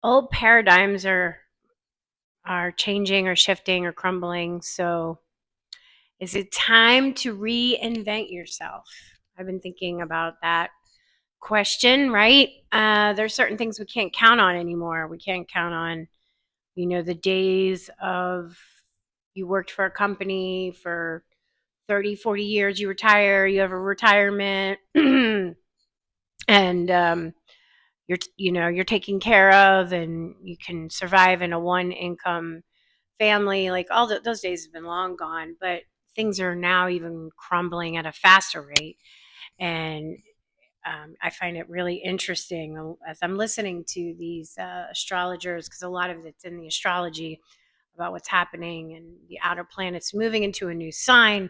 old paradigms are changing or shifting or crumbling. So is it time to reinvent yourself? I've been thinking about that question, right? There's certain things we can't count on anymore. We can't count on, the days of you worked for a company for 30, 40 years, you retire, you have a retirement, and you're taken care of, and you can survive in a one income family. Like those days have been long gone, but things are now even crumbling at a faster rate. And I find it really interesting as I'm listening to these astrologers, because a lot of it's in the astrology about what's happening, and the outer planets moving into a new sign,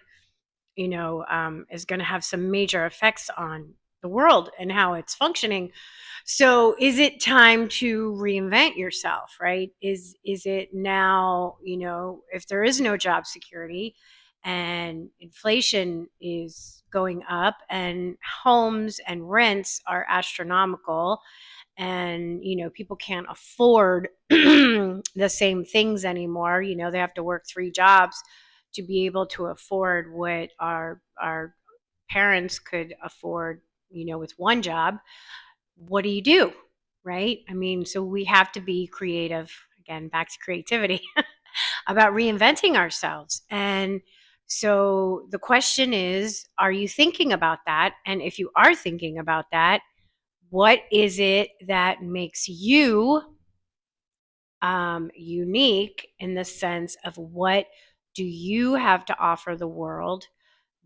is going to have some major effects on the world and how it's functioning. So is it time to reinvent yourself, right? Is it now, if there is no job security and inflation is going up and homes and rents are astronomical, and people can't afford the same things anymore. They have to work three jobs to be able to afford what our parents could afford, with one job. What do you do? Right? I mean, so we have to be creative, again, back to creativity, about reinventing ourselves. And so the question is, are you thinking about that? And if you are thinking about that, what is it that makes you unique, in the sense of what do you have to offer the world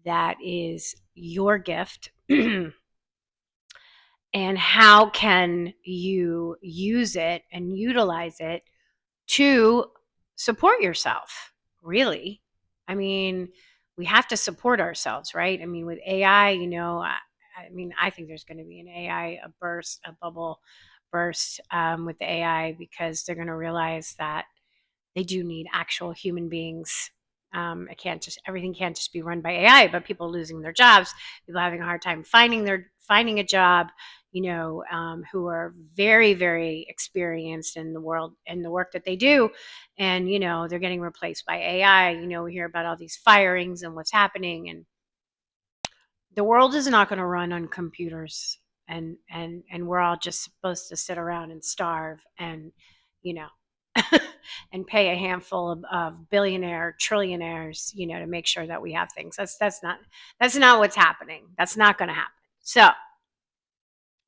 that is your gift? And how can you use it and utilize it to support yourself, really? I mean, we have to support ourselves, right? I mean, with AI, I think there's going to be an AI, a bubble burst, with the AI, because they're going to realize that they do need actual human beings. Everything can't just be run by AI, but people losing their jobs, people having a hard time finding a job, who are very, very experienced in the world and the work that they do. And, they're getting replaced by AI. We hear about all these firings and what's happening, and the world is not going to run on computers, and we're all just supposed to sit around and starve, and, you know, and pay a handful of billionaire trillionaires, to make sure that we have things. That's not what's happening. That's not going to happen. So,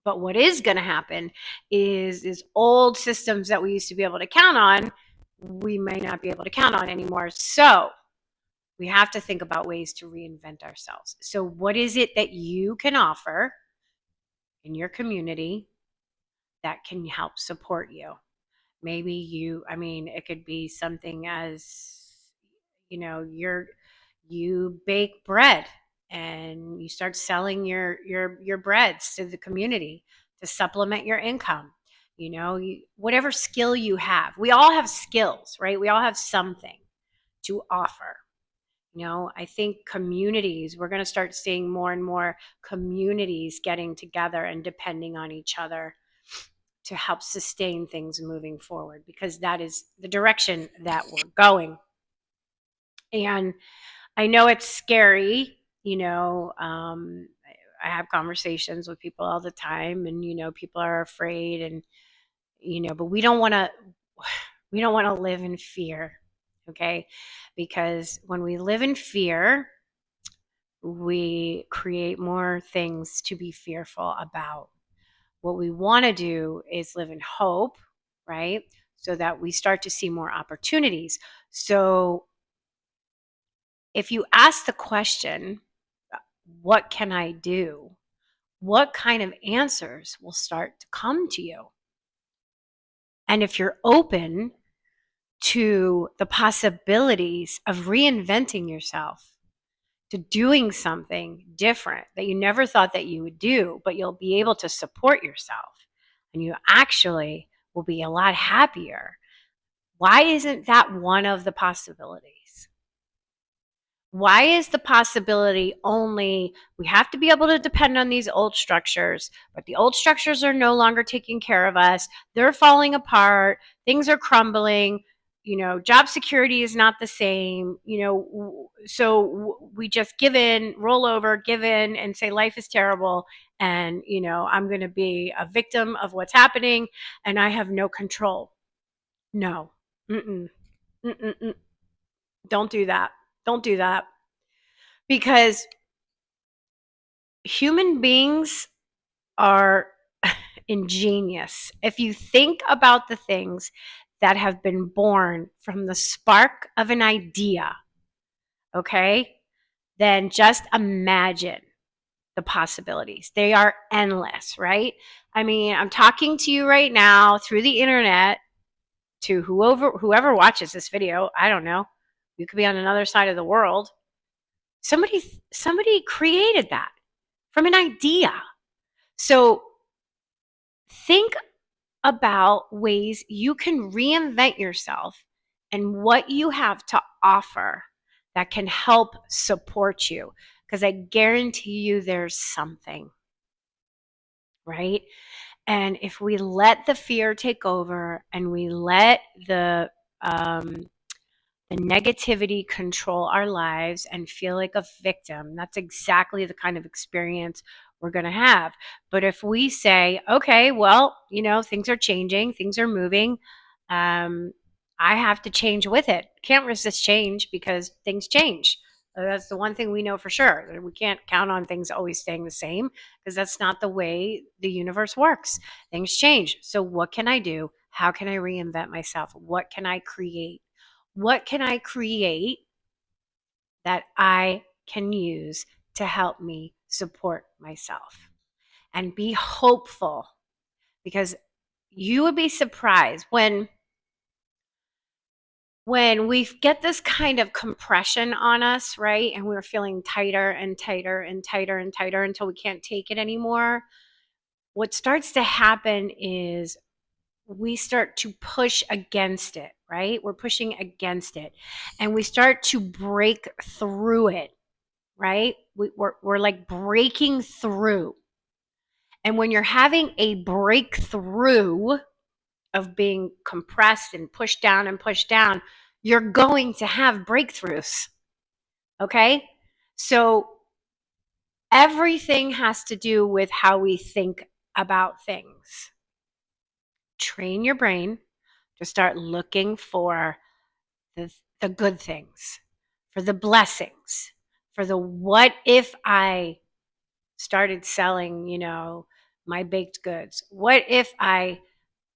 but what is going to happen is old systems that we used to be able to count on, we may not be able to count on anymore. So we have to think about ways to reinvent ourselves. So what is it that you can offer in your community that can help support you? Maybe it could be something as, you bake bread and you start selling your breads to the community to supplement your income. Whatever skill you have, we all have skills, right? We all have something to offer. I think communities, we're going to start seeing more and more communities getting together and depending on each other to help sustain things moving forward, because that is the direction that we're going. And I know it's scary, I have conversations with people all the time, and, people are afraid, and, but we don't want to live in fear. Okay. Because when we live in fear, we create more things to be fearful about. What we want to do is live in hope, right? So that we start to see more opportunities. So if you ask the question, what can I do? What kind of answers will start to come to you? And if you're open to the possibilities of reinventing yourself, to doing something different that you never thought that you would do, but you'll be able to support yourself, and you actually will be a lot happier. Why isn't that one of the possibilities? Why is the possibility only we have to be able to depend on these old structures, but the old structures are no longer taking care of us. They're falling apart. Things are crumbling. Job security is not the same, so we just give in, roll over, give in, and say life is terrible. And, I'm going to be a victim of what's happening and I have no control. No. Mm-mm. Mm-mm. Don't do that. Don't do that. Because human beings are ingenious. If you think about the things that have been born from the spark of an idea, okay, then just imagine the possibilities. They are endless, right? I mean, I'm talking to you right now through the internet to whoever watches this video. I don't know. You could be on another side of the world. Somebody created that from an idea. So think about ways you can reinvent yourself and what you have to offer that can help support you. Because I guarantee you there's something, right? And if we let the fear take over and we let the negativity control our lives and feel like a victim, that's exactly the kind of experience we're going to have. But if we say, okay, well, things are changing, things are moving, I have to change with it. Can't resist change because things change. That's the one thing we know for sure. We can't count on things always staying the same because that's not the way the universe works. Things change. So what can I do? How can I reinvent myself? What can I create? What can I create that I can use to help me support myself? And be hopeful, because you would be surprised when we get this kind of compression on us, right? And we're feeling tighter and tighter and tighter and tighter until we can't take it anymore. What starts to happen is we start to push against it, right? We're pushing against it and we start to break through it, right? We're like breaking through. And when you're having a breakthrough of being compressed and pushed down, you're going to have breakthroughs, okay? So everything has to do with how we think about things. Train your brain to start looking for the good things, for the blessings, for the what if I started selling, my baked goods? What if I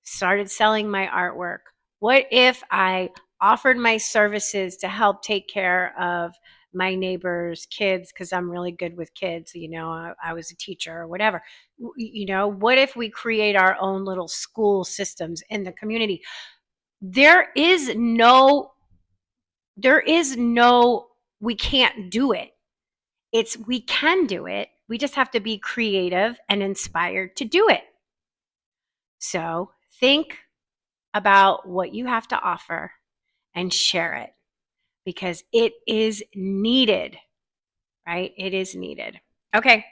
started selling my artwork? What if I offered my services to help take care of my neighbors' kids because I'm really good with kids, I was a teacher or whatever. What if we create our own little school systems in the community? There is no we can't do it. It's we can do it. We just have to be creative and inspired to do it. So think about what you have to offer and share it, because it is needed, right? It is needed. Okay.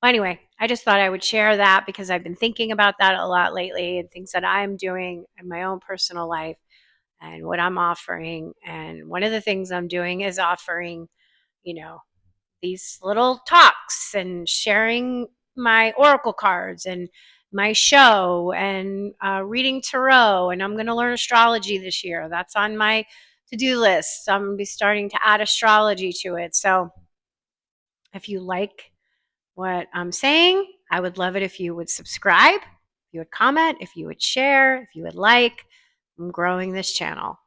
Well, anyway, I just thought I would share that because I've been thinking about that a lot lately and things that I'm doing in my own personal life and what I'm offering. And one of the things I'm doing is offering, these little talks and sharing my oracle cards and my show and reading tarot. And I'm going to learn astrology this year. That's on my to-do list. I'm going to be starting to add astrology to it. So if you like what I'm saying, I would love it if you would subscribe, if you would comment, if you would share, if you would like. I'm growing this channel.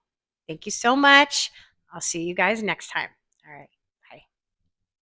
Thank you so much. I'll see you guys next time. All right.